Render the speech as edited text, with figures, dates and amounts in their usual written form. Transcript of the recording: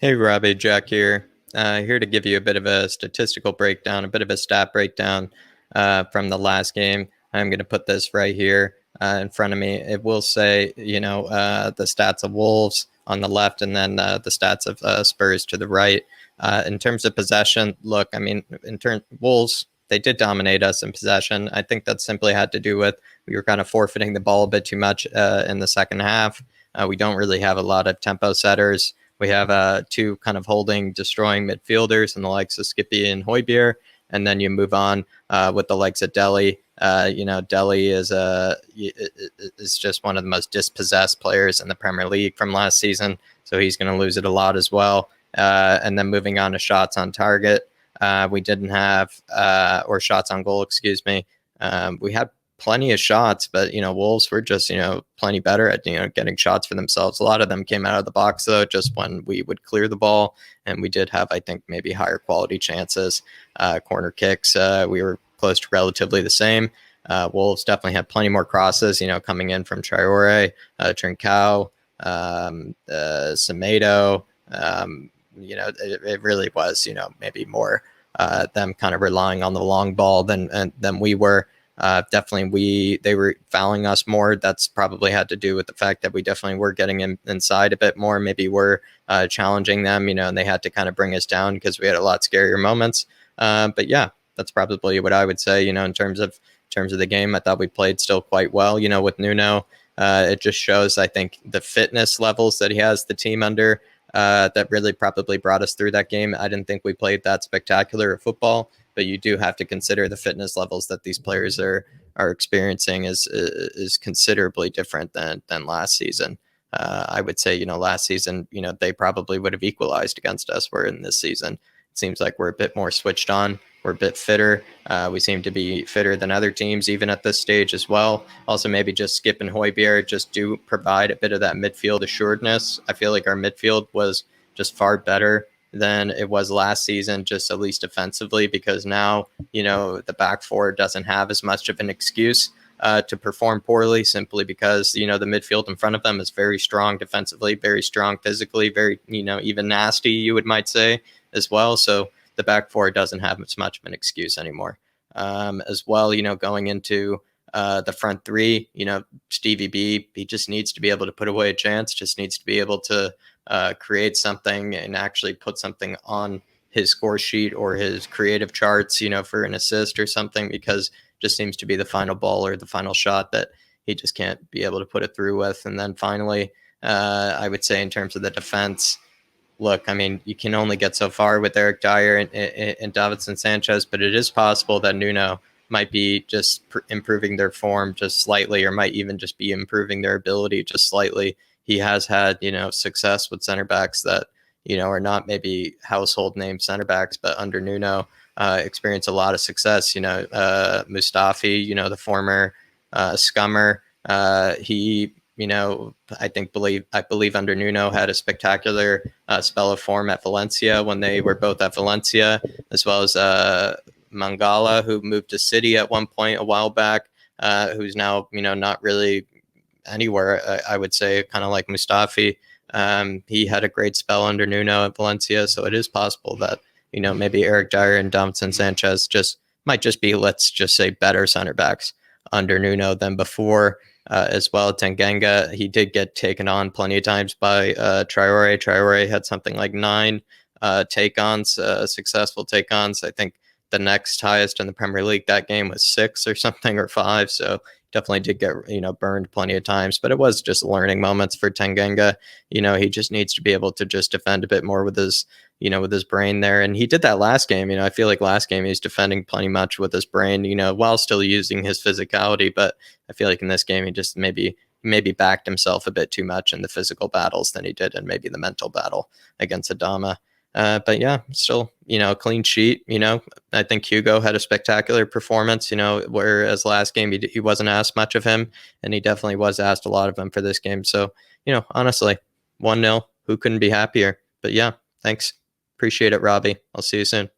Hey, Robbie, Jack here. Here to give you a bit of a statistical breakdown, a bit of a stat breakdown from the last game. I'm going to put this right here in front of me. It will say, the stats of Wolves on the left and then the stats of Spurs to the right. In terms of possession, look, I mean, in terms Wolves, they did dominate us in possession. I think that simply had to do with we were kind of forfeiting the ball a bit too much in the second half. We don't really have a lot of tempo setters. We have two kind of holding, destroying midfielders and the likes of Skippy and Højbjerg. And then you move on with the likes of Delhi. Delhi is just one of the most dispossessed players in the Premier League from last season. So he's going to lose it a lot as well. And then moving on to shots on target. We didn't have, or shots on goal, excuse me. We had plenty of shots, but Wolves were just plenty better at getting shots for themselves. A lot of them came out of the box though, just when we would clear the ball, and we did have, I think, maybe higher quality chances. Corner kicks, we were close to relatively the same. Wolves definitely had plenty more crosses, coming in from Traore, Trincao, Semedo. It really was, maybe more them kind of relying on the long ball than we were. Definitely they were fouling us more. That's probably had to do with the fact that we definitely were getting inside a bit more. Maybe we're challenging them, and they had to kind of bring us down because we had a lot scarier moments. But yeah, that's probably what I would say. In terms of the game, I thought we played still quite well. With Nuno, it just shows, I think, the fitness levels that he has the team under. That really probably brought us through that game. I didn't think we played that spectacular at football, but you do have to consider the fitness levels that these players are experiencing is considerably different than last season. I would say, last season, they probably would have equalized against us. Where in this season, it seems like we're a bit more switched on. We're a bit fitter. We seem to be fitter than other teams, even at this stage as well. Also, maybe just Skip and Højbjerg just do provide a bit of that midfield assuredness. I feel like our midfield was just far better than it was last season, just at least defensively, because now, the back four doesn't have as much of an excuse to perform poorly, simply because, the midfield in front of them is very strong defensively, very strong physically, very, even nasty, you might say as well. So the back four doesn't have as much of an excuse anymore. As well, going into the front three, Stevie B, he just needs to be able to put away a chance, just needs to be able to create something and actually put something on his score sheet or his creative charts, for an assist or something, because just seems to be the final ball or the final shot that he just can't be able to put it through with. And then finally, I would say in terms of the defense, look, I mean, you can only get so far with Eric Dyer and Davinson Sanchez, but it is possible that Nuno might be just improving their form just slightly, or might even just be improving their ability just slightly. He has had, success with center backs that, are not maybe household name center backs, but under Nuno, experienced a lot of success. Mustafi, the former scummer, he I believe under Nuno had a spectacular spell of form at Valencia when they were both at Valencia, as well as Mangala, who moved to City at one point a while back, who's now not really anywhere. I would say kind of like Mustafi. He had a great spell under Nuno at Valencia, so it is possible that maybe Eric Dyer and Davinson Sanchez might just be, let's just say, better center backs under Nuno than before. As well, Tanganga, he did get taken on plenty of times by Traore. Traore had something like 9 take-ons, successful take-ons. I think the next highest in the Premier League that game was 6 or something, or 5. So definitely did get burned plenty of times. But it was just learning moments for Tanganga. He just needs to be able to just defend a bit more with his brain there. And he did that last game. I feel like last game he's defending plenty much with his brain, while still using his physicality. But I feel like in this game he just maybe backed himself a bit too much in the physical battles than he did in maybe the mental battle against Adama. But yeah, still, a clean sheet. I think Hugo had a spectacular performance, whereas last game he wasn't asked much of him, and he definitely was asked a lot of him for this game. So, honestly, 1-0, who couldn't be happier? But yeah, thanks. Appreciate it, Robbie. I'll see you soon.